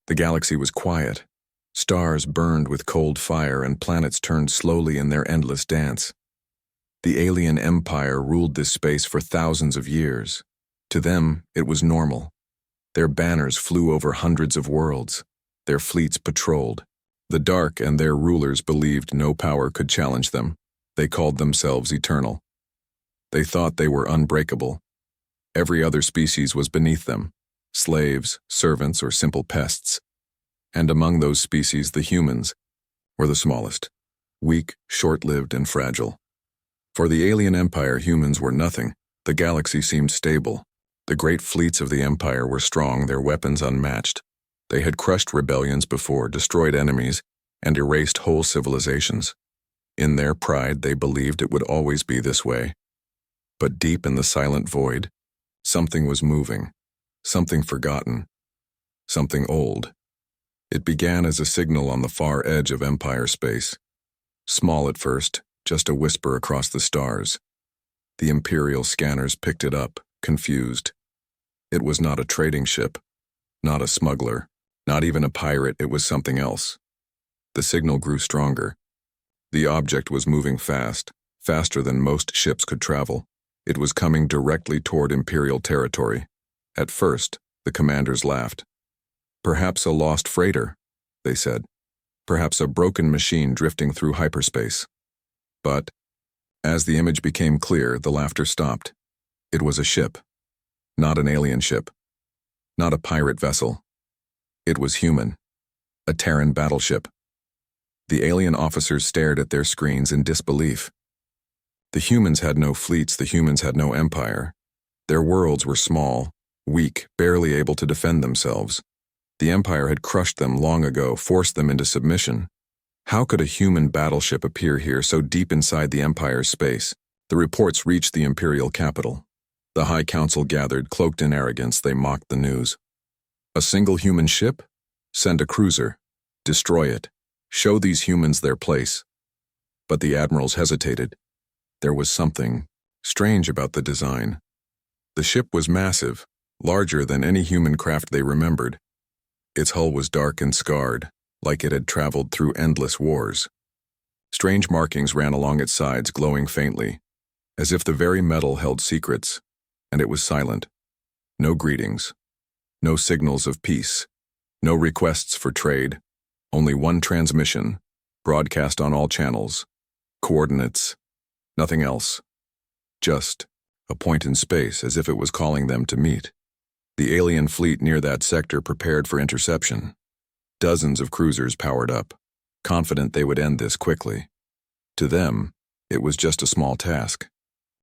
The galaxy was quiet. Stars burned with cold fire and planets turned slowly in their endless dance. The alien empire ruled this space for thousands of years. To them, it was normal. Their banners flew over hundreds of worlds. Their fleets patrolled. The Dark and their rulers believed no power could challenge them. They called themselves eternal. They thought they were unbreakable. Every other species was beneath them, slaves, servants, or simple pests. And among those species, the humans were the smallest, weak, short-lived, and fragile. For the alien empire, humans were nothing. The galaxy seemed stable. The great fleets of the empire were strong, their weapons unmatched. They had crushed rebellions before, destroyed enemies, and erased whole civilizations. In their pride, they believed it would always be this way. But deep in the silent void, something was moving, something forgotten, something old. It began as a signal on the far edge of empire space. Small at first, just a whisper across the stars. The Imperial scanners picked it up, confused. It was not a trading ship, not a smuggler, not even a pirate, it was something else. The signal grew stronger. The object was moving fast, faster than most ships could travel. It was coming directly toward Imperial territory. At first, the commanders laughed. Perhaps a lost freighter, they said. Perhaps a broken machine drifting through hyperspace. But, as the image became clear, the laughter stopped. It was a ship. Not an alien ship. Not a pirate vessel. It was human. A Terran battleship. The alien officers stared at their screens in disbelief. The humans had no fleets, the humans had no empire. Their worlds were small, weak, barely able to defend themselves. The empire had crushed them long ago, forced them into submission. How could a human battleship appear here so deep inside the empire's space? The reports reached the imperial capital. The High Council gathered, cloaked in arrogance, they mocked the news. A single human ship? Send a cruiser. Destroy it. Show these humans their place. But the admirals hesitated. There was something strange about the design. The ship was massive, larger than any human craft they remembered. Its hull was dark and scarred, like it had traveled through endless wars. Strange markings ran along its sides, glowing faintly, as if the very metal held secrets, and it was silent. No greetings, no signals of peace, no requests for trade, only one transmission, broadcast on all channels, coordinates, nothing else. Just a point in space, as if it was calling them to meet. The alien fleet near that sector prepared for interception. Dozens of cruisers powered up, confident they would end this quickly. To them, it was just a small task.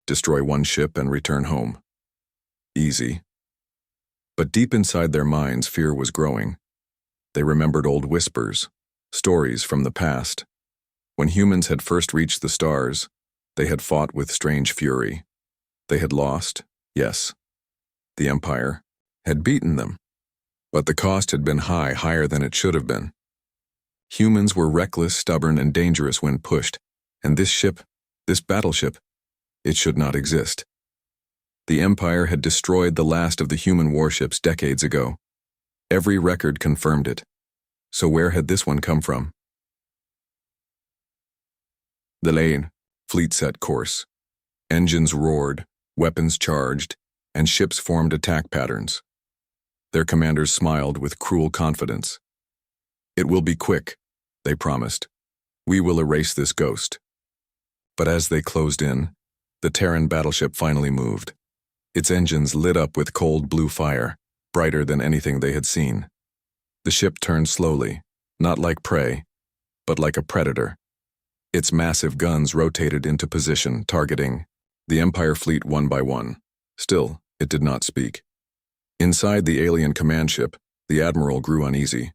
Destroy one ship and return home. Easy. But deep inside their minds, fear was growing. They remembered old whispers, stories from the past. When humans had first reached the stars, they had fought with strange fury. They had lost, yes. The Empire had beaten them. But the cost had been high, higher than it should have been. Humans were reckless, stubborn, and dangerous when pushed, and this ship, this battleship, it should not exist. The Empire had destroyed the last of the human warships decades ago. Every record confirmed it. So where had this one come from? The lane, fleet set course. Engines roared, weapons charged, and ships formed attack patterns. Their commanders smiled with cruel confidence. It will be quick, they promised. We will erase this ghost. But as they closed in, the Terran battleship finally moved. Its engines lit up with cold blue fire, brighter than anything they had seen. The ship turned slowly, not like prey, but like a predator. Its massive guns rotated into position, targeting the Empire fleet one by one. Still, it did not speak. Inside the alien command ship, the admiral grew uneasy.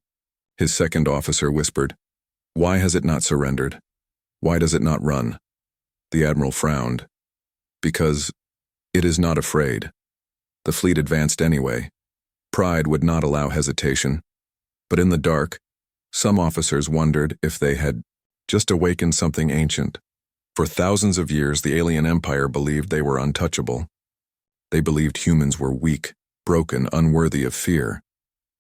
His second officer whispered, "Why has it not surrendered? Why does it not run?" The admiral frowned. Because it is not afraid. The fleet advanced anyway. Pride would not allow hesitation. But in the dark, some officers wondered if they had just awakened something ancient. For thousands of years, the alien empire believed they were untouchable. They believed humans were weak, broken, unworthy of fear.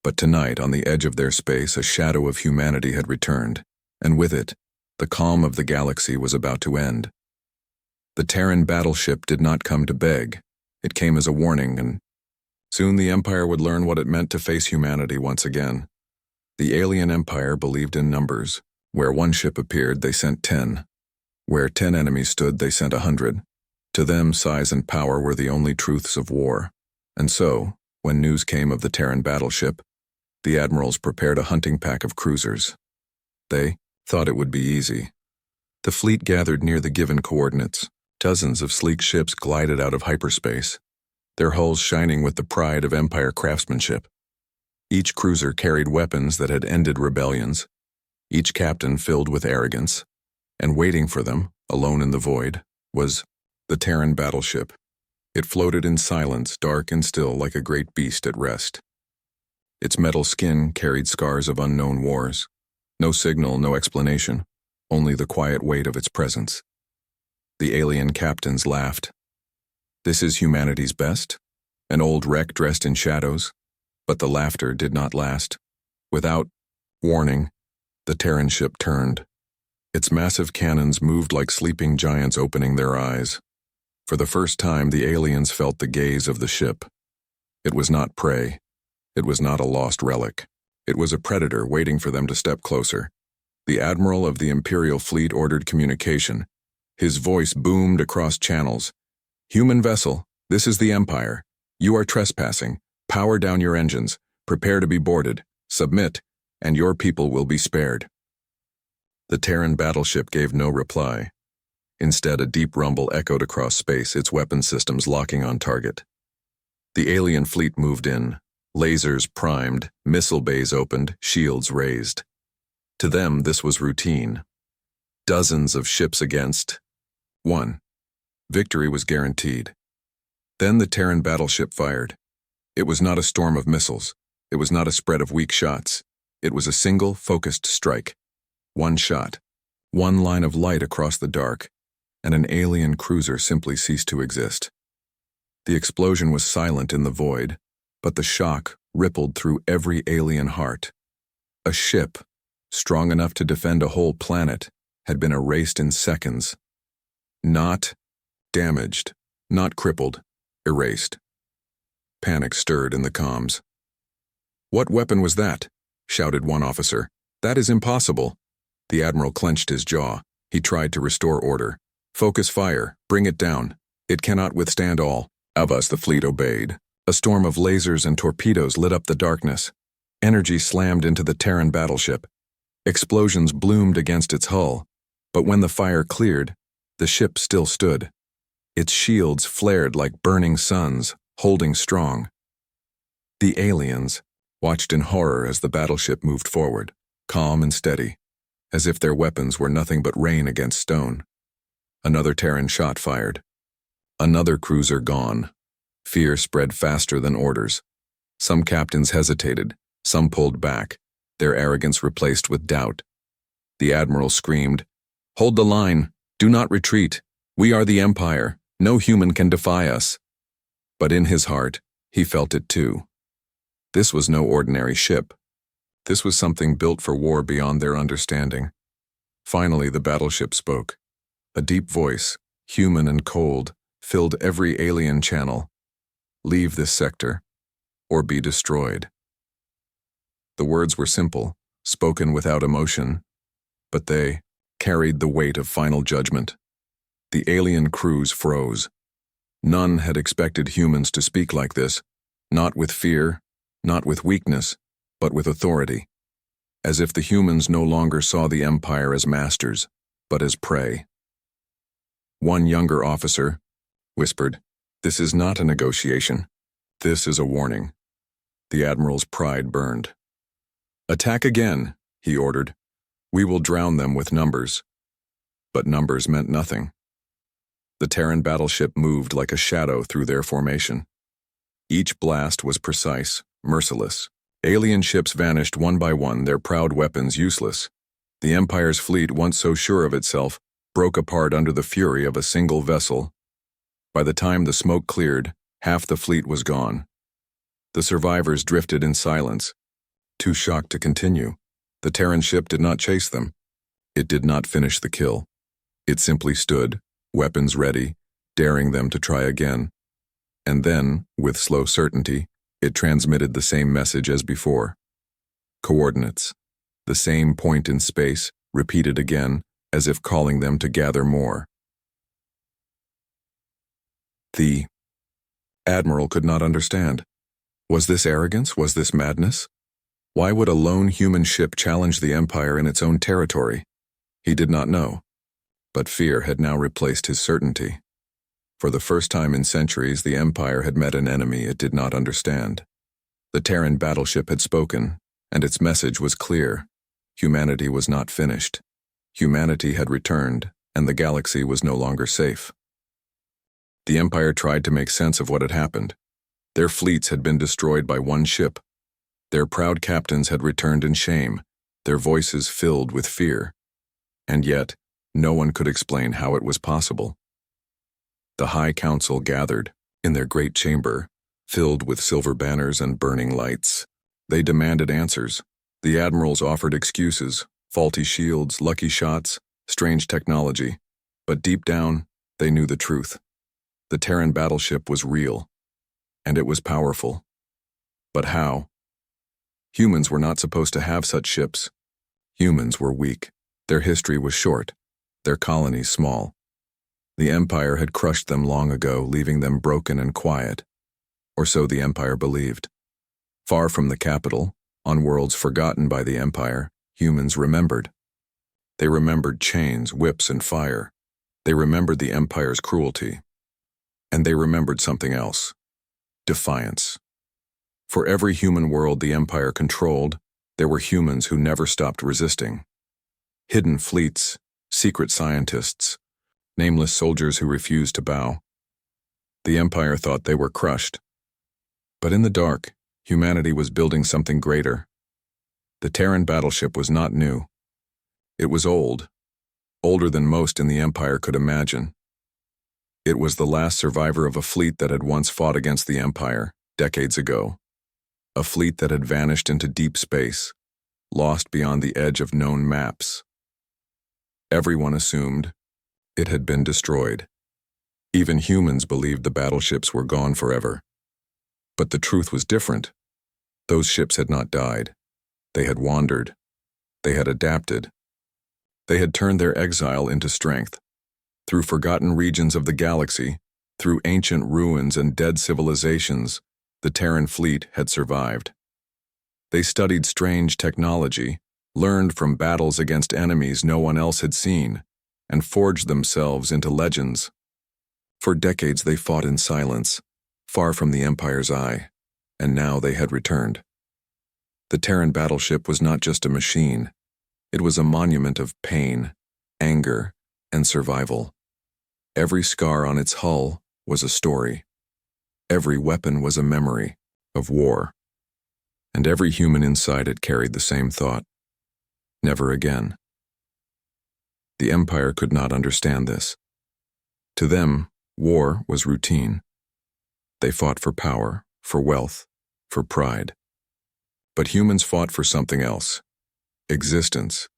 But tonight, on the edge of their space, a shadow of humanity had returned, and with it, the calm of the galaxy was about to end. The Terran Battleship did not come to beg. It came as a warning, and soon the Empire would learn what it meant to face humanity once again. The alien Empire believed in numbers. Where one ship appeared, they sent 10. Where 10 enemies stood, they sent 100. To them, size and power were the only truths of war. And so, when news came of the Terran Battleship, the admirals prepared a hunting pack of cruisers. They thought it would be easy. The fleet gathered near the given coordinates. Dozens of sleek ships glided out of hyperspace, their hulls shining with the pride of Empire craftsmanship. Each cruiser carried weapons that had ended rebellions, each captain filled with arrogance, and waiting for them, alone in the void, was the Terran Battleship. It floated in silence, dark and still like a great beast at rest. Its metal skin carried scars of unknown wars. No signal, no explanation, only the quiet weight of its presence. The alien captains laughed. This is humanity's best? An old wreck dressed in shadows? But the laughter did not last. Without warning, the Terran ship turned. Its massive cannons moved like sleeping giants opening their eyes. For the first time, the aliens felt the gaze of the ship. It was not prey. It was not a lost relic. It was a predator waiting for them to step closer. The admiral of the Imperial fleet ordered communication. His voice boomed across channels. "Human vessel, this is the Empire. You are trespassing. Power down your engines. Prepare to be boarded. Submit, and your people will be spared." The Terran Battleship gave no reply. Instead, a deep rumble echoed across space, its weapon systems locking on target. The alien fleet moved in. Lasers primed, missile bays opened, shields raised. To them, this was routine. Dozens of ships against one. Victory was guaranteed. Then the Terran Battleship fired. It was not a storm of missiles. It was not a spread of weak shots. It was a single, focused strike. One shot. One line of light across the dark, and an alien cruiser simply ceased to exist. The explosion was silent in the void, but the shock rippled through every alien heart. A ship, strong enough to defend a whole planet, had been erased in seconds. Not damaged, not crippled, erased. Panic stirred in the comms. "What weapon was that?" shouted one officer. "That is impossible." The admiral clenched his jaw. He tried to restore order. "Focus fire, bring it down. It cannot withstand all of us." The fleet obeyed. A storm of lasers and torpedoes lit up the darkness. Energy slammed into the Terran Battleship. Explosions bloomed against its hull, but when the fire cleared, the ship still stood. Its shields flared like burning suns, holding strong. The aliens watched in horror as the battleship moved forward, calm and steady, as if their weapons were nothing but rain against stone. Another Terran shot fired. Another cruiser gone. Fear spread faster than orders. Some captains hesitated, some pulled back, their arrogance replaced with doubt. The admiral screamed, "Hold the line! Do not retreat! We are the Empire! No human can defy us!" But in his heart, he felt it too. This was no ordinary ship. This was something built for war beyond their understanding. Finally, the battleship spoke. A deep voice, human and cold, filled every alien channel. "Leave this sector, or be destroyed." The words were simple, spoken without emotion, but they carried the weight of final judgment. The alien crews froze. None had expected humans to speak like this, not with fear, not with weakness, but with authority, as if the humans no longer saw the Empire as masters, but as prey. One younger officer whispered, "This is not a negotiation. This is a warning." The admiral's pride burned. "Attack again," he ordered. "We will drown them with numbers." But numbers meant nothing. The Terran battleship moved like a shadow through their formation. Each blast was precise, merciless. Alien ships vanished one by one, their proud weapons useless. The Empire's fleet, once so sure of itself, broke apart under the fury of a single vessel. By the time the smoke cleared, half the fleet was gone. The survivors drifted in silence, Too shocked to continue, the Terran ship did not chase them. It did not finish the kill. It simply stood, weapons ready, daring them to try again. And then, with slow certainty, it transmitted the same message as before. Coordinates. The same point in space, repeated again, as if calling them to gather more. The Admiral could not understand. Was this arrogance? Was this madness? Why would a lone human ship challenge the Empire in its own territory? He did not know. But fear had now replaced his certainty. For the first time in centuries, the Empire had met an enemy it did not understand. The Terran Battleship had spoken, and its message was clear. Humanity was not finished. Humanity had returned, and the galaxy was no longer safe. The Empire tried to make sense of what had happened. Their fleets had been destroyed by one ship. Their proud captains had returned in shame, their voices filled with fear. And yet, no one could explain how it was possible. The High Council gathered in their great chamber, filled with silver banners and burning lights. They demanded answers. The admirals offered excuses, faulty shields, lucky shots, strange technology. But deep down, they knew the truth. The Terran Battleship was real, and it was powerful. But how? Humans were not supposed to have such ships. Humans were weak. Their history was short, their colonies small. The Empire had crushed them long ago, leaving them broken and quiet. Or so the Empire believed. Far from the capital, on worlds forgotten by the Empire, humans remembered. They remembered chains, whips, and fire. They remembered the Empire's cruelty. And they remembered something else. Defiance. For every human world the Empire controlled, there were humans who never stopped resisting. Hidden fleets, secret scientists, nameless soldiers who refused to bow. The Empire thought they were crushed. But in the dark, humanity was building something greater. The Terran Battleship was not new. It was old, older than most in the Empire could imagine. It was the last survivor of a fleet that had once fought against the Empire, decades ago. A fleet that had vanished into deep space, lost beyond the edge of known maps. Everyone assumed it had been destroyed. Even humans believed the battleships were gone forever. But the truth was different. Those ships had not died. They had wandered. They had adapted. They had turned their exile into strength. Through forgotten regions of the galaxy, through ancient ruins and dead civilizations, the Terran fleet had survived. They studied strange technology, learned from battles against enemies no one else had seen, and forged themselves into legends. For decades they fought in silence, far from the Empire's eye, and now they had returned. The Terran Battleship was not just a machine. It was a monument of pain, anger, and survival. Every scar on its hull was a story. Every weapon was a memory of war. And every human inside it carried the same thought. Never again. The Empire could not understand this. To them, war was routine. They fought for power, for wealth, for pride. But humans fought for something else. Existence.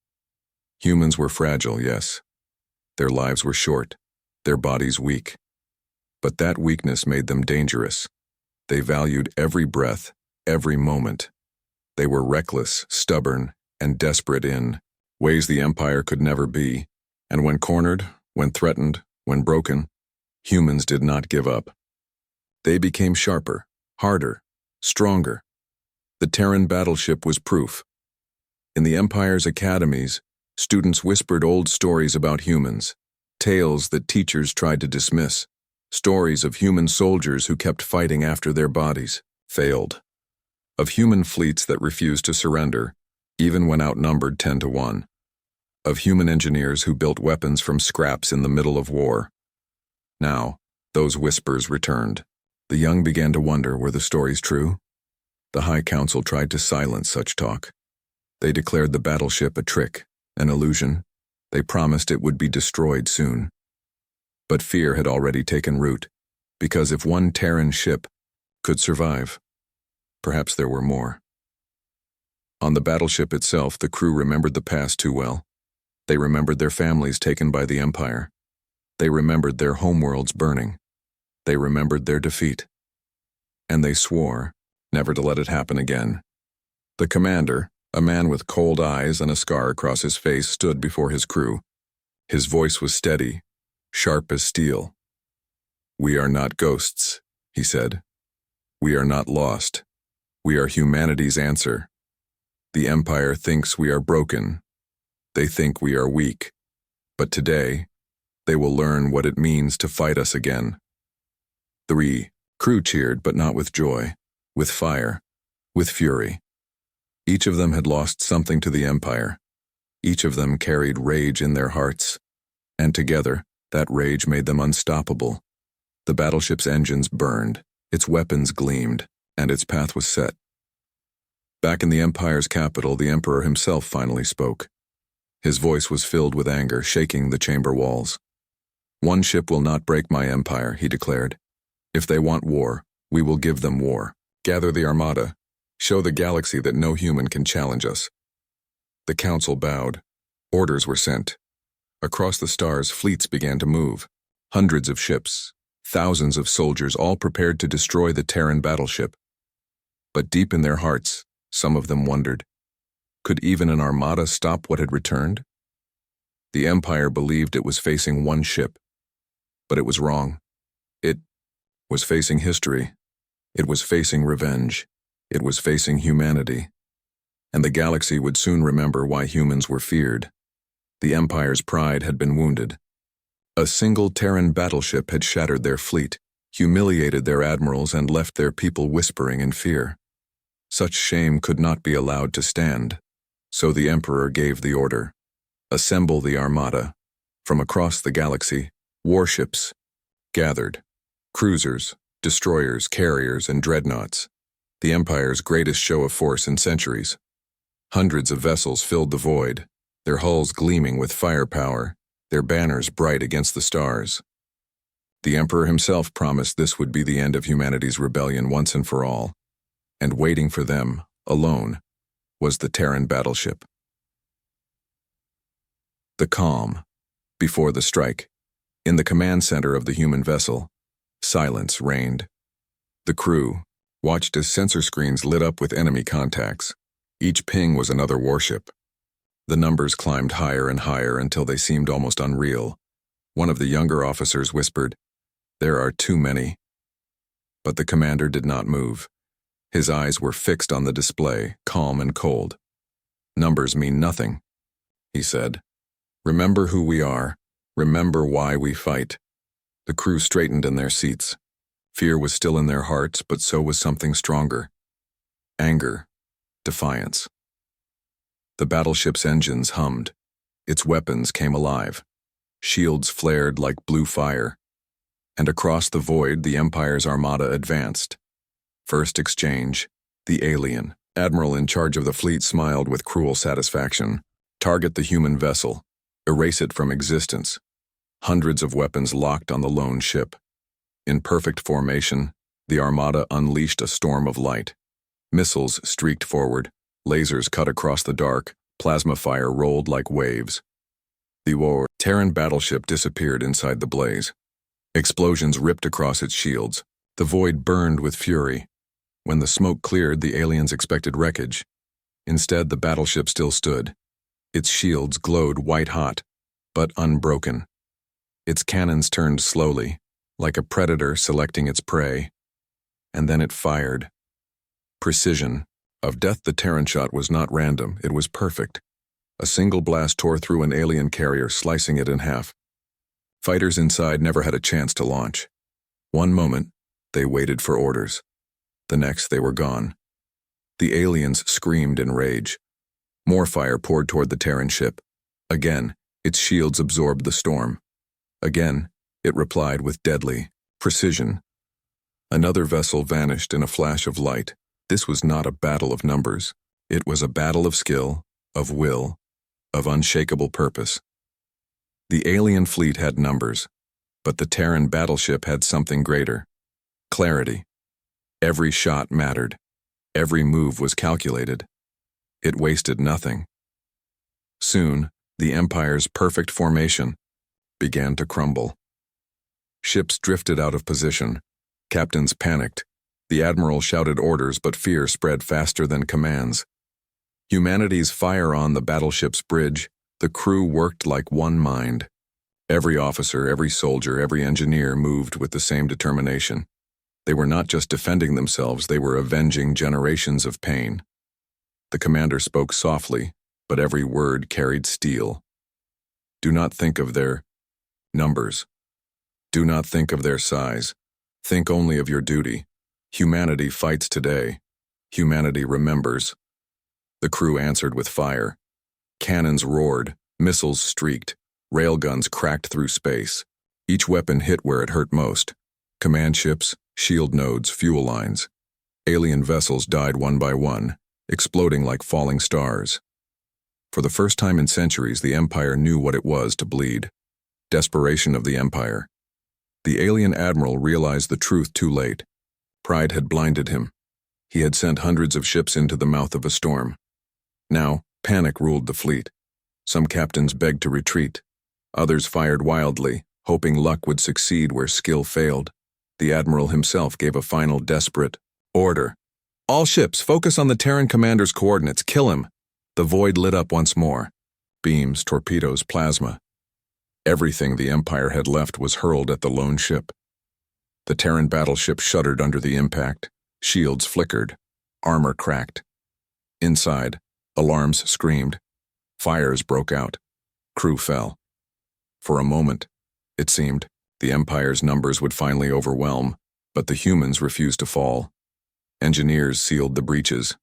Humans were fragile, yes. Their lives were short, their bodies weak. But that weakness made them dangerous. They valued every breath, every moment. They were reckless, stubborn, and desperate in ways the Empire could never be. And when cornered, when threatened, when broken, humans did not give up. They became sharper, harder, stronger. The Terran Battleship was proof. In the Empire's academies, students whispered old stories about humans, tales that teachers tried to dismiss, stories of human soldiers who kept fighting after their bodies failed, of human fleets that refused to surrender, even when outnumbered 10-1, of human engineers who built weapons from scraps in the middle of war. Now, those whispers returned. The young began to wonder, were the stories true? The High Council tried to silence such talk. They declared the battleship a trick, an illusion. They promised it would be destroyed soon. But fear had already taken root, because if one Terran ship could survive, perhaps there were more. On the battleship itself, the crew remembered the past too well. They remembered their families taken by the Empire. They remembered their homeworlds burning. They remembered their defeat. And they swore never to let it happen again. The commander, a man with cold eyes and a scar across his face, stood before his crew. His voice was steady, sharp as steel. "We are not ghosts," he said. "We are not lost. We are humanity's answer. The Empire thinks we are broken. They think we are weak. But today, they will learn what it means to fight us again." The crew cheered, but not with joy, with fire, with fury. Each of them had lost something to the Empire. Each of them carried rage in their hearts. And together, that rage made them unstoppable. The battleship's engines burned, its weapons gleamed, and its path was set. Back in the Empire's capital, the Emperor himself finally spoke. His voice was filled with anger, shaking the chamber walls. "One ship will not break my empire," he declared. "If they want war, we will give them war. Gather the armada. Show the galaxy that no human can challenge us." The council bowed. Orders were sent. Across the stars, fleets began to move. Hundreds of ships, thousands of soldiers, all prepared to destroy the Terran Battleship. But deep in their hearts, some of them wondered, could even an armada stop what had returned? The Empire believed it was facing one ship, but it was wrong. It was facing history. It was facing revenge. It was facing humanity. And the galaxy would soon remember why humans were feared. The Empire's pride had been wounded. A single Terran battleship had shattered their fleet, humiliated their admirals, and left their people whispering in fear. Such shame could not be allowed to stand. So the Emperor gave the order. Assemble the armada. From across the galaxy, warships gathered. Cruisers, destroyers, carriers, and dreadnoughts. The Empire's greatest show of force in centuries. Hundreds of vessels filled the void, their hulls gleaming with firepower, their banners bright against the stars. The Emperor himself promised this would be the end of humanity's rebellion once and for all. And waiting for them, alone, was the Terran Battleship. The calm, before the strike, in the command center of the human vessel, silence reigned. The crew watched as sensor screens lit up with enemy contacts. Each ping was another warship. The numbers climbed higher and higher until they seemed almost unreal. One of the younger officers whispered, "There are too many." But the commander did not move. His eyes were fixed on the display, calm and cold. "Numbers mean nothing," he said. "Remember who we are. Remember why we fight." The crew straightened in their seats. Fear was still in their hearts, but so was something stronger. Anger, defiance. The battleship's engines hummed. Its weapons came alive. Shields flared like blue fire. And across the void, the Empire's armada advanced. First exchange, the alien. Admiral in charge of the fleet smiled with cruel satisfaction. Target the human vessel. Erase it from existence. Hundreds of weapons locked on the lone ship. In perfect formation, the armada unleashed a storm of light. Missiles streaked forward. Lasers cut across the dark. Plasma fire rolled like waves. The Terran battleship disappeared inside the blaze. Explosions ripped across its shields. The void burned with fury. When the smoke cleared, the aliens expected wreckage. Instead, the battleship still stood. Its shields glowed white-hot, but unbroken. Its cannons turned slowly, like a predator selecting its prey. And then it fired. Precision. Of death, the Terran shot was not random, it was perfect. A single blast tore through an alien carrier, slicing it in half. Fighters inside never had a chance to launch. One moment, they waited for orders. The next, they were gone. The aliens screamed in rage. More fire poured toward the Terran ship. Again, its shields absorbed the storm. Again, it replied with deadly precision. Another vessel vanished in a flash of light. This was not a battle of numbers. It was a battle of skill, of will, of unshakable purpose. The alien fleet had numbers, but the Terran battleship had something greater. Clarity. Every shot mattered. Every move was calculated. It wasted nothing. Soon, the Empire's perfect formation began to crumble. Ships drifted out of position. Captains panicked. The admiral shouted orders, but fear spread faster than commands. Humanity's fire on the battleship's bridge, the crew worked like one mind. Every officer, every soldier, every engineer moved with the same determination. They were not just defending themselves, they were avenging generations of pain. The commander spoke softly, but every word carried steel. Do not think of their numbers. Do not think of their size. Think only of your duty. Humanity fights today. Humanity remembers. The crew answered with fire. Cannons roared, missiles streaked, railguns cracked through space. Each weapon hit where it hurt most. Command ships, shield nodes, fuel lines. Alien vessels died one by one, exploding like falling stars. For the first time in centuries, the Empire knew what it was to bleed. Desperation of the Empire. The alien admiral realized the truth too late. Pride had blinded him. He had sent hundreds of ships into the mouth of a storm. Now, panic ruled the fleet. Some captains begged to retreat. Others fired wildly, hoping luck would succeed where skill failed. The admiral himself gave a final desperate order. All ships, focus on the Terran commander's coordinates. Kill him. The void lit up once more. Beams, torpedoes, plasma. Everything the Empire had left was hurled at the lone ship. The Terran Battleship shuddered under the impact. Shields flickered. Armor cracked. Inside, alarms screamed. Fires broke out. Crew fell. For a moment, it seemed, the Empire's numbers would finally overwhelm, but the humans refused to fall. Engineers sealed the breaches.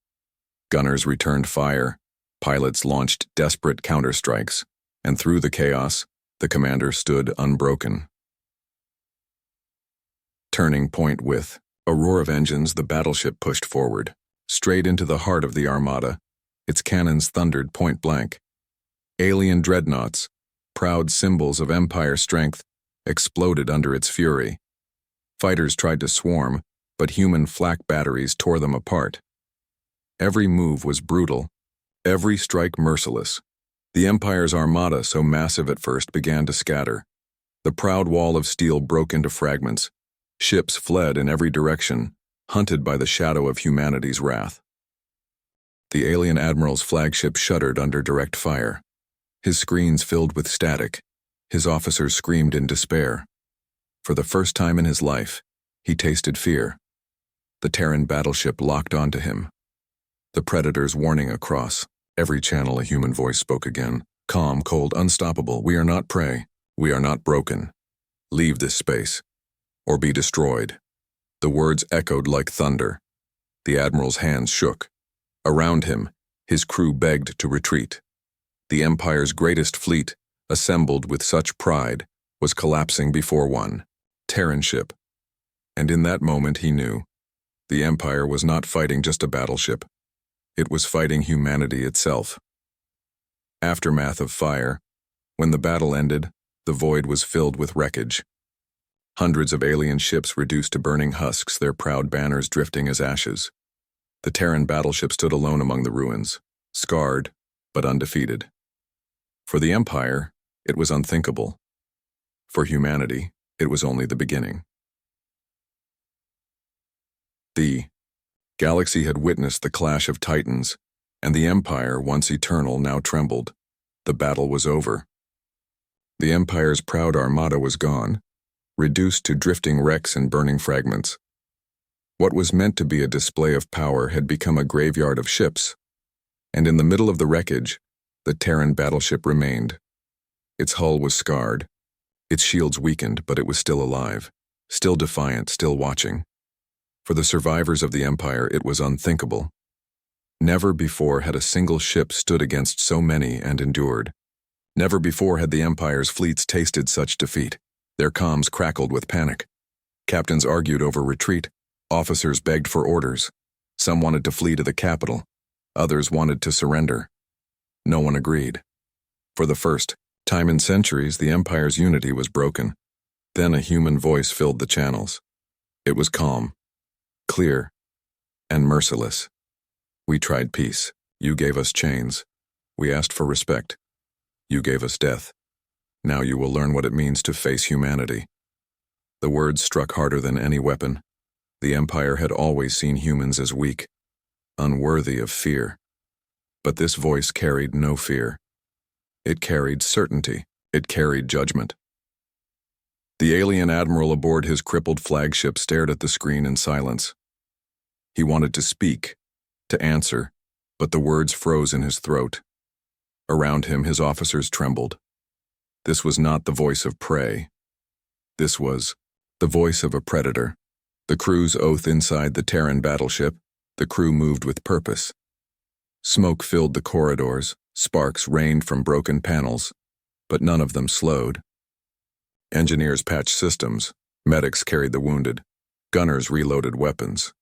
Gunners returned fire. Pilots launched desperate counterstrikes. And through the chaos, the commander stood unbroken. Turning point with a roar of engines, the battleship pushed forward, straight into the heart of the armada. Its cannons thundered point blank. Alien dreadnoughts, proud symbols of Empire strength, exploded under its fury. Fighters tried to swarm, but human flak batteries tore them apart. Every move was brutal, every strike merciless. The Empire's armada, so massive at first, began to scatter. The proud wall of steel broke into fragments. Ships fled in every direction, hunted by the shadow of humanity's wrath. The alien admiral's flagship shuddered under direct fire. His screens filled with static. His officers screamed in despair. For the first time in his life, he tasted fear. The Terran battleship locked onto him. The Predator's warning across. Every channel a human voice spoke again. Calm, cold, unstoppable. We are not prey. We are not broken. Leave this space, or be destroyed. The words echoed like thunder. The admiral's hands shook. Around him, his crew begged to retreat. The Empire's greatest fleet, assembled with such pride, was collapsing before one Terran ship. And in that moment he knew. The Empire was not fighting just a battleship. It was fighting humanity itself. Aftermath of fire. When the battle ended, the void was filled with wreckage. Hundreds of alien ships reduced to burning husks, their proud banners drifting as ashes. The Terran battleship stood alone among the ruins, scarred, but undefeated. For the Empire, it was unthinkable. For humanity, it was only the beginning. The galaxy had witnessed the clash of titans, and the Empire, once eternal, now trembled. The battle was over. The Empire's proud armada was gone, reduced to drifting wrecks and burning fragments. What was meant to be a display of power had become a graveyard of ships, and in the middle of the wreckage, the Terran battleship remained. Its hull was scarred, its shields weakened, but it was still alive, still defiant, still watching. For the survivors of the Empire, it was unthinkable. Never before had a single ship stood against so many and endured. Never before had the Empire's fleets tasted such defeat. Their comms crackled with panic. Captains argued over retreat. Officers begged for orders. Some wanted to flee to the capital. Others wanted to surrender. No one agreed. For the first time in centuries, the Empire's unity was broken. Then a human voice filled the channels. It was calm, clear, and merciless. We tried peace. You gave us chains. We asked for respect. You gave us death. Now you will learn what it means to face humanity." The words struck harder than any weapon. The Empire had always seen humans as weak, unworthy of fear. But this voice carried no fear. It carried certainty. It carried judgment. The alien admiral aboard his crippled flagship stared at the screen in silence. He wanted to speak, to answer, but the words froze in his throat. Around him, his officers trembled. This was not the voice of prey. This was the voice of a predator. The crew's oath inside the Terran Battleship. The crew moved with purpose. Smoke filled the corridors, sparks rained from broken panels, but none of them slowed. Engineers patched systems, medics carried the wounded, gunners reloaded weapons.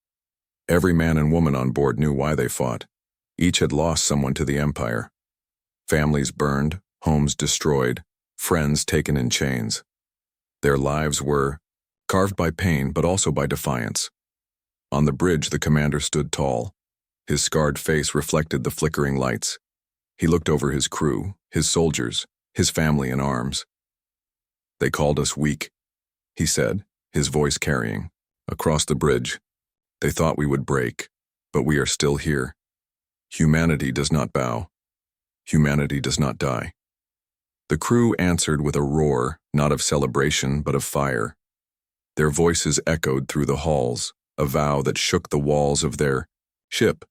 Every man and woman on board knew why they fought. Each had lost someone to the Empire. Families burned, homes destroyed, friends taken in chains. Their lives were carved by pain but also by defiance. On the bridge, the commander stood tall. His scarred face reflected the flickering lights. He looked over his crew, his soldiers, his family in arms. "They called us weak," he said, his voice carrying. "Across the bridge. They thought we would break, but we are still here. Humanity does not bow. Humanity does not die." The crew answered with a roar, not of celebration, but of fire. Their voices echoed through the halls, a vow that shook the walls of their ship.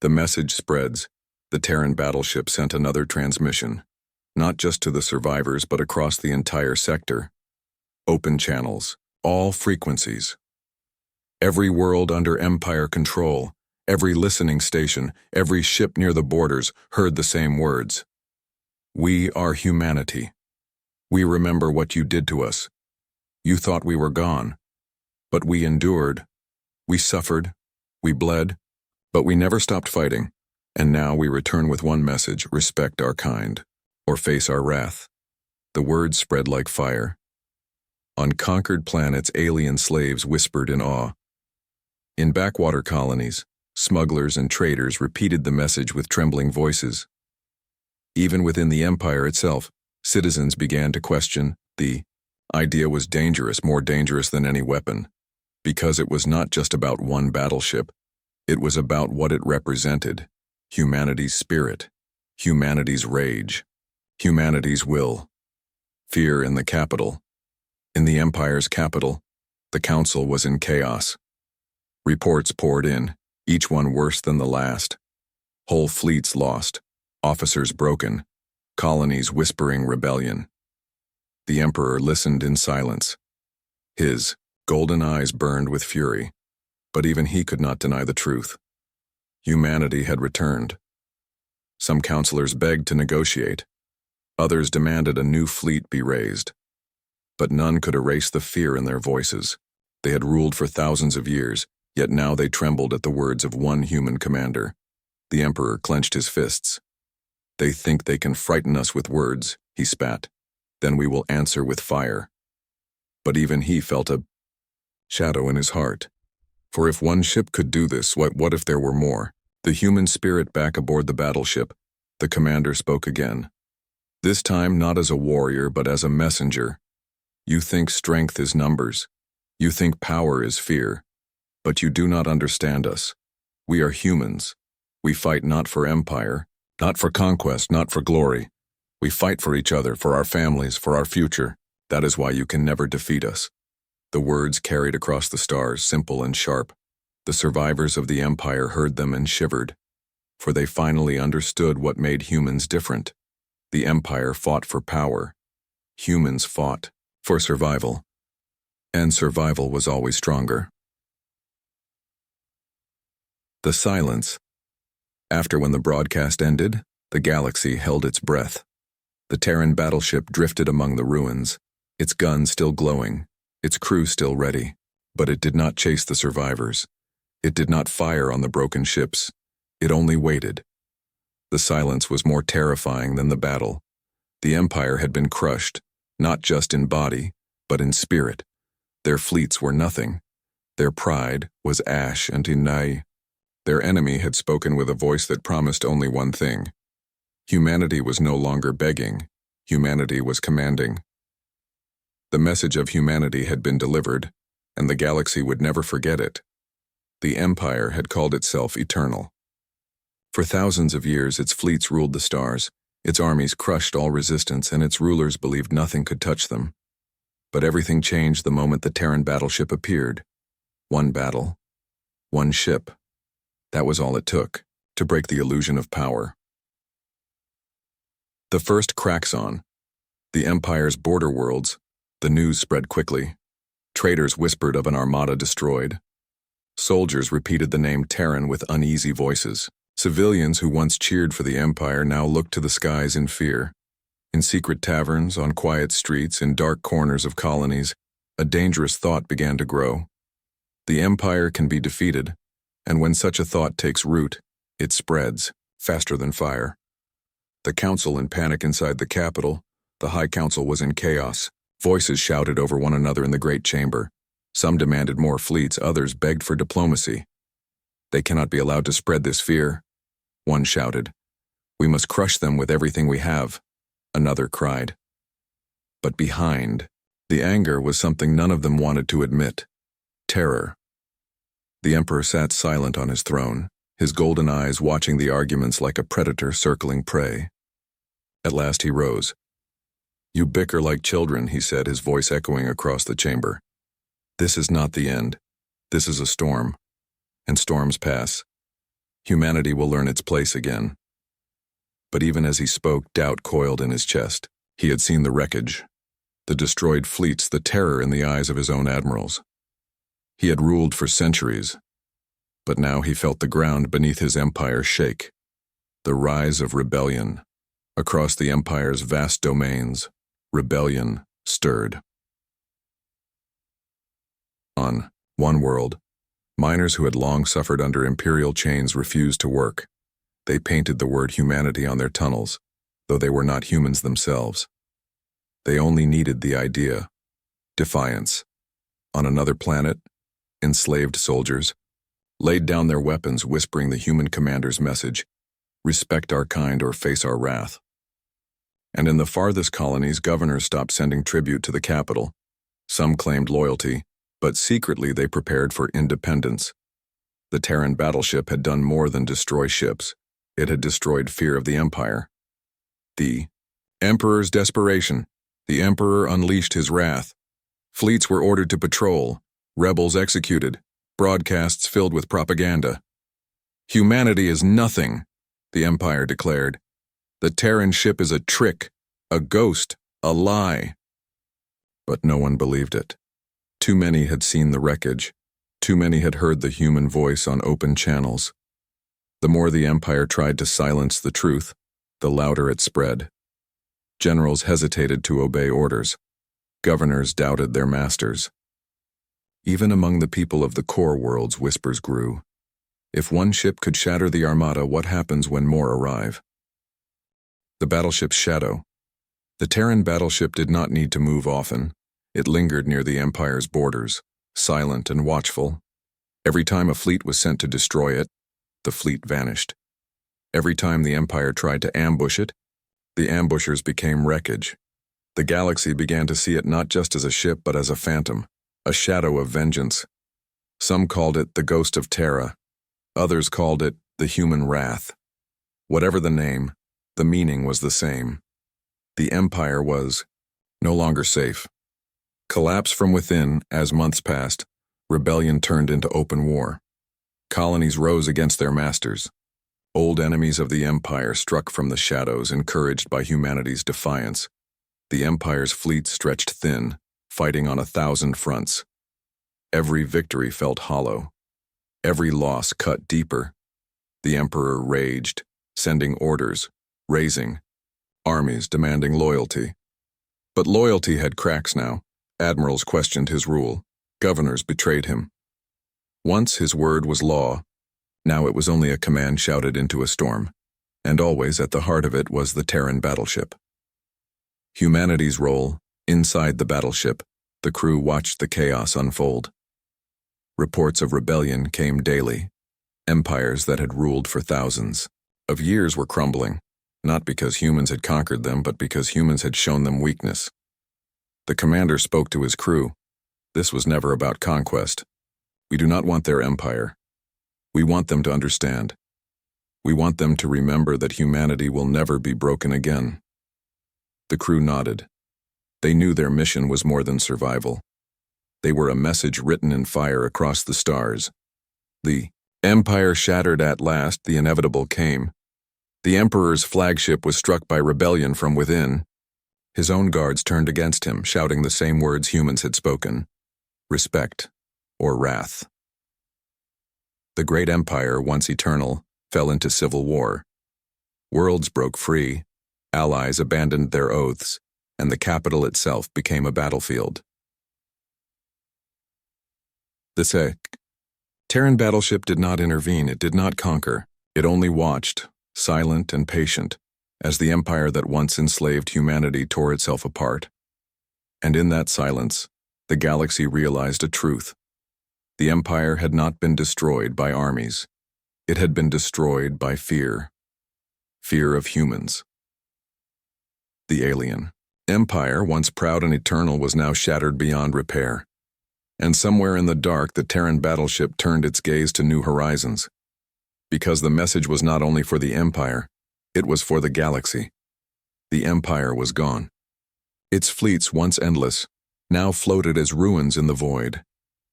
The message spreads. The Terran Battleship sent another transmission, not just to the survivors but across the entire sector. Open channels, all frequencies. Every world under Empire control, every listening station, every ship near the borders heard the same words. "We are humanity. We remember what you did to us. You thought we were gone. But we endured. We suffered. We bled. But we never stopped fighting. And now we return with one message: respect our kind, or face our wrath." The words spread like fire. On conquered planets, alien slaves whispered in awe. In backwater colonies, smugglers and traders repeated the message with trembling voices. Even within the Empire itself, citizens began to question. The idea was dangerous, more dangerous than any weapon, because it was not just about one battleship. It was about what it represented: humanity's spirit, humanity's rage, humanity's will. Fear in the capital. In the Empire's capital, the council was in chaos. Reports poured in, each one worse than the last. Whole fleets lost, officers broken, colonies whispering rebellion. The Emperor listened in silence. His golden eyes burned with fury, but even he could not deny the truth. Humanity had returned. Some counselors begged to negotiate. Others demanded a new fleet be raised. But none could erase the fear in their voices. They had ruled for thousands of years, yet now they trembled at the words of one human commander. The Emperor clenched his fists. "They think they can frighten us with words," he spat. "Then we will answer with fire." But even he felt a shadow in his heart. For if one ship could do this, what if there were more? The human spirit back aboard the battleship, the commander spoke again. This time not as a warrior, but as a messenger. "You think strength is numbers. You think power is fear. But you do not understand us. We are humans. We fight not for empire, not for conquest, not for glory. We fight for each other, for our families, for our future. That is why you can never defeat us." The words carried across the stars, simple and sharp. The survivors of the Empire heard them and shivered, for they finally understood what made humans different. The Empire fought for power. Humans fought for survival. And survival was always stronger. The silence. After when the broadcast ended, the galaxy held its breath. The Terran Battleship drifted among the ruins, its guns still glowing, its crew still ready. But it did not chase the survivors. It did not fire on the broken ships. It only waited. The silence was more terrifying than the battle. The Empire had been crushed, not just in body, but in spirit. Their fleets were nothing. Their pride was ash and inai. Their enemy had spoken with a voice that promised only one thing. Humanity was no longer begging. Humanity was commanding. The message of humanity had been delivered, and the galaxy would never forget it. The Empire had called itself eternal. For thousands of years, its fleets ruled the stars, its armies crushed all resistance, and its rulers believed nothing could touch them. But everything changed the moment the Terran Battleship appeared. One battle, one ship. That was all it took to break the illusion of power. The first cracks on the Empire's border worlds. The news spread quickly. Traders whispered of an armada destroyed. Soldiers repeated the name Terran with uneasy voices. Civilians who once cheered for the Empire now looked to the skies in fear. In secret taverns, on quiet streets, in dark corners of colonies, a dangerous thought began to grow. The Empire can be defeated, and when such a thought takes root, it spreads, faster than fire. The council in panic inside the capital. The High Council was in chaos. Voices shouted over one another in the Great Chamber. Some demanded more fleets, others begged for diplomacy. They cannot be allowed to spread this fear. One shouted, "We must crush them with everything we have." Another cried. But behind, the anger was something none of them wanted to admit. Terror. The Emperor sat silent on his throne, his golden eyes watching the arguments like a predator circling prey. At last he rose. "You bicker like children," he said, his voice echoing across the chamber. "This is not the end. This is a storm. And storms pass. Humanity will learn its place again." But even as he spoke, doubt coiled in his chest. He had seen the wreckage, the destroyed fleets, the terror in the eyes of his own admirals. He had ruled for centuries, but now he felt the ground beneath his empire shake. The rise of rebellion. Across the Empire's vast domains, rebellion stirred. On one world, miners who had long suffered under imperial chains refused to work. They painted the word humanity on their tunnels, though they were not humans themselves. They only needed the idea. Defiance. On another planet, enslaved soldiers laid down their weapons, whispering the human commander's message, "Respect our kind or face our wrath." And in the farthest colonies, governors stopped sending tribute to the capital. Some claimed loyalty, but secretly they prepared for independence. The Terran Battleship had done more than destroy ships. It had destroyed fear of the Empire. The Emperor's desperation. The Emperor unleashed his wrath. Fleets were ordered to patrol, rebels executed, broadcasts filled with propaganda. "Humanity is nothing," the Empire declared. "The Terran ship is a trick, a ghost, a lie." But no one believed it. Too many had seen the wreckage. Too many had heard the human voice on open channels. The more the Empire tried to silence the truth, the louder it spread. Generals hesitated to obey orders. Governors doubted their masters. Even among the people of the core worlds, whispers grew. If one ship could shatter the armada, what happens when more arrive? The battleship's shadow. The Terran battleship did not need to move often. It lingered near the Empire's borders, silent and watchful. Every time a fleet was sent to destroy it, the fleet vanished. Every time the Empire tried to ambush it, the ambushers became wreckage. The galaxy began to see it not just as a ship but as a phantom, a shadow of vengeance. Some called it the Ghost of Terra. Others called it the Human Wrath. Whatever the name, the meaning was the same. The Empire was no longer safe. Collapse from within. As months passed, rebellion turned into open war. Colonies rose against their masters. Old enemies of the Empire struck from the shadows, encouraged by humanity's defiance. The Empire's fleet stretched thin, fighting on 1,000 fronts. Every victory felt hollow. Every loss cut deeper. The Emperor raged, sending orders, raising armies demanding loyalty. But loyalty had cracks now. Admirals questioned his rule. Governors betrayed him. Once his word was law. Now it was only a command shouted into a storm. And always at the heart of it was the Terran battleship. Humanity's role, inside the battleship, the crew watched the chaos unfold. Reports of rebellion came daily. Empires that had ruled for thousands of years were crumbling, not because humans had conquered them, but because humans had shown them weakness. The commander spoke to his crew. This was never about conquest. We do not want their empire. We want them to understand. We want them to remember that humanity will never be broken again. The crew nodded. They knew their mission was more than survival. They were a message written in fire across the stars. The empire shattered at last, the inevitable came. The Emperor's flagship was struck by rebellion from within. His own guards turned against him, shouting the same words humans had spoken: respect or wrath. The great empire, once eternal, fell into civil war. Worlds broke free, allies abandoned their oaths, and the capital itself became a battlefield. The Terran Battleship did not intervene, it did not conquer, it only watched, silent and patient, as the empire that once enslaved humanity tore itself apart. And in that silence, the galaxy realized a truth. The empire had not been destroyed by armies. It had been destroyed by fear. Fear of humans. The alien empire, once proud and eternal, was now shattered beyond repair. And somewhere in the dark, the Terran Battleship turned its gaze to new horizons. Because the message was not only for the empire, it was for the galaxy. The empire was gone. Its fleets, once endless, now floated as ruins in the void.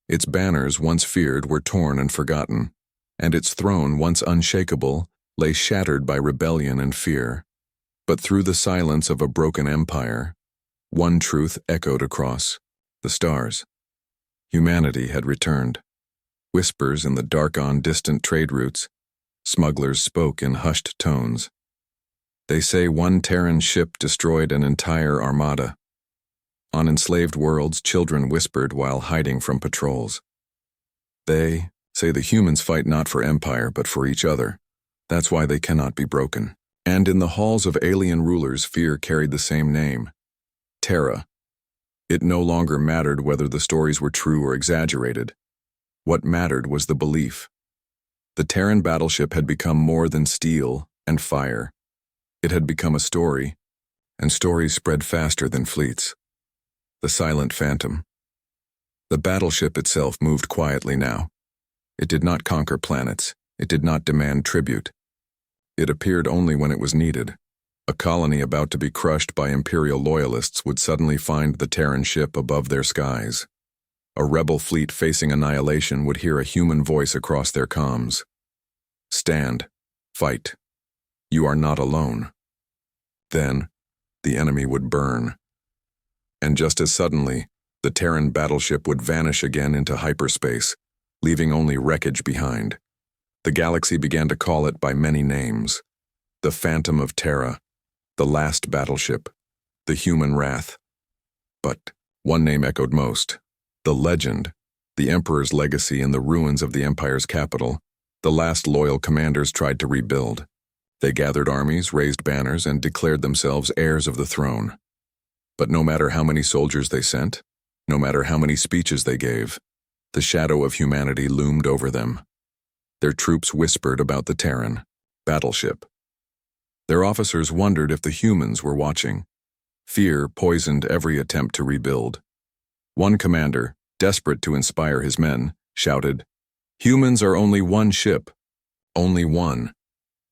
Its banners, once feared, were torn and forgotten, and its throne, once unshakable, lay shattered by rebellion and fear. But through the silence of a broken empire, one truth echoed across the stars. Humanity had returned. Whispers in the dark on distant trade routes, smugglers spoke in hushed tones. They say one Terran ship destroyed an entire armada. On enslaved worlds, children whispered while hiding from patrols. They say the humans fight not for empire, but for each other. That's why they cannot be broken. And in the halls of alien rulers, fear carried the same name: Terra. It no longer mattered whether the stories were true or exaggerated. What mattered was the belief. The Terran Battleship had become more than steel and fire. It had become a story, and stories spread faster than fleets. The silent phantom. The battleship itself moved quietly now. It did not conquer planets. It did not demand tribute. It appeared only when it was needed. A colony about to be crushed by Imperial loyalists would suddenly find the Terran ship above their skies. A rebel fleet facing annihilation would hear a human voice across their comms. Stand. Fight. You are not alone. Then, the enemy would burn. And just as suddenly, the Terran Battleship would vanish again into hyperspace, leaving only wreckage behind. The galaxy began to call it by many names: the Phantom of Terra, the Last Battleship, the Human Wrath. But one name echoed most: the legend, the Emperor's legacy in the ruins of the Empire's capital. The last loyal commanders tried to rebuild. They gathered armies, raised banners, and declared themselves heirs of the throne. But no matter how many soldiers they sent, no matter how many speeches they gave, the shadow of humanity loomed over them. Their troops whispered about the Terran Battleship. Their officers wondered if the humans were watching. Fear poisoned every attempt to rebuild. One commander, desperate to inspire his men, shouted, "Humans are only one ship." Only one.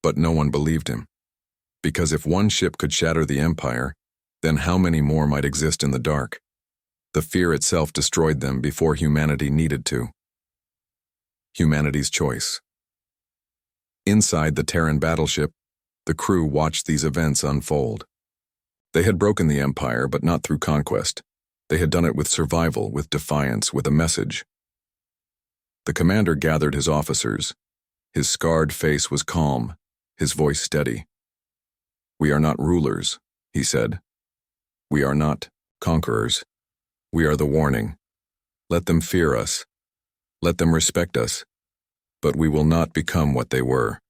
But no one believed him. Because if one ship could shatter the Empire, then how many more might exist in the dark? The fear itself destroyed them before humanity needed to. Humanity's choice. Inside the Terran Battleship, the crew watched these events unfold. They had broken the Empire, but not through conquest. They had done it with survival, with defiance, with a message. The commander gathered his officers. His scarred face was calm, his voice steady. "We are not rulers," he said. "We are not conquerors. We are the warning. Let them fear us. Let them respect us. But we will not become what they were."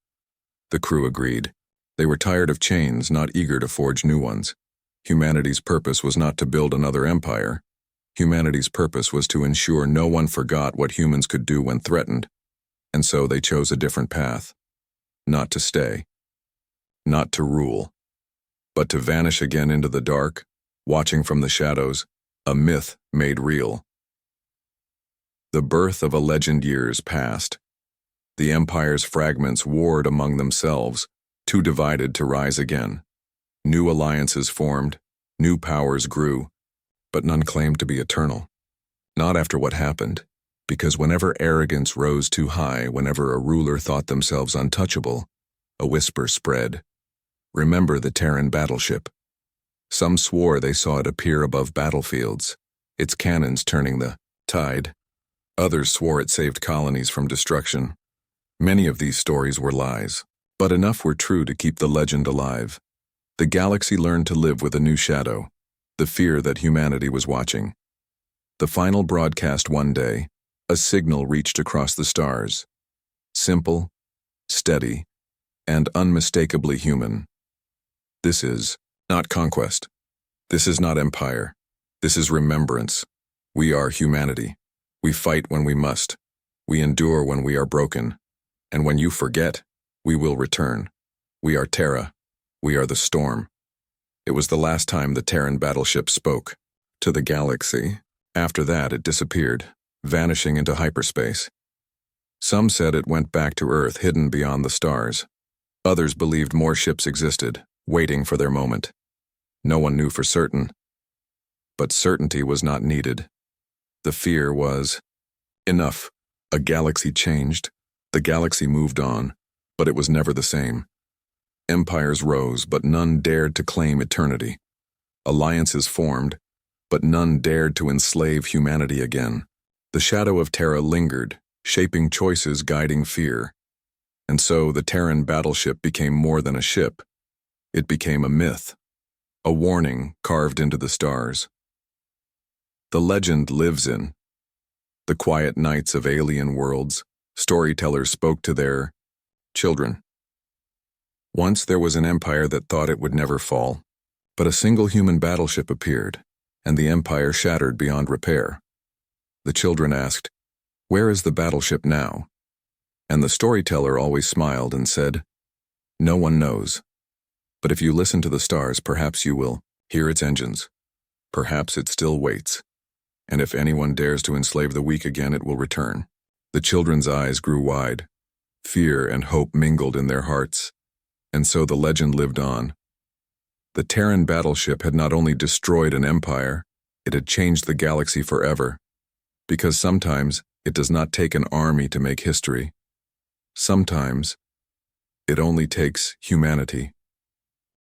The crew agreed. They were tired of chains, not eager to forge new ones. Humanity's purpose was not to build another empire. Humanity's purpose was to ensure no one forgot what humans could do when threatened. And so they chose a different path. Not to stay, not to rule, but to vanish again into the dark, watching from the shadows, a myth made real. The birth of a legend years passed. The Empire's fragments warred among themselves, too divided to rise again. New alliances formed, new powers grew, but none claimed to be eternal. Not after what happened, because whenever arrogance rose too high, whenever a ruler thought themselves untouchable, a whisper spread. Remember the Terran Battleship. Some swore they saw it appear above battlefields, its cannons turning the tide. Others swore it saved colonies from destruction. Many of these stories were lies, but enough were true to keep the legend alive. The galaxy learned to live with a new shadow, the fear that humanity was watching. The final broadcast one day, a signal reached across the stars. Simple, steady, and unmistakably human. This is not conquest. This is not empire. This is remembrance. We are humanity. We fight when we must. We endure when we are broken. And when you forget, we will return. We are Terra. We are the storm. It was the last time the Terran Battleship spoke to the galaxy. After that, it disappeared, vanishing into hyperspace. Some said it went back to Earth, hidden beyond the stars. Others believed more ships existed, waiting for their moment. No one knew for certain. But certainty was not needed. The fear was, enough. A galaxy changed. The galaxy moved on, but it was never the same. Empires rose, but none dared to claim eternity. Alliances formed, but none dared to enslave humanity again. The shadow of Terra lingered, shaping choices, guiding fear. And so the Terran Battleship became more than a ship. It became a myth, a warning carved into the stars. The legend lives in the quiet nights of alien worlds. Storytellers spoke to their children. Once there was an empire that thought it would never fall, but a single human battleship appeared, and the empire shattered beyond repair. The children asked, "Where is the battleship now?" And the storyteller always smiled and said, "No one knows. But if you listen to the stars, perhaps you will hear its engines. Perhaps it still waits. And if anyone dares to enslave the weak again, it will return." The children's eyes grew wide. Fear and hope mingled in their hearts. And so the legend lived on. The Terran Battleship had not only destroyed an empire, it had changed the galaxy forever. Because sometimes it does not take an army to make history. Sometimes it only takes humanity.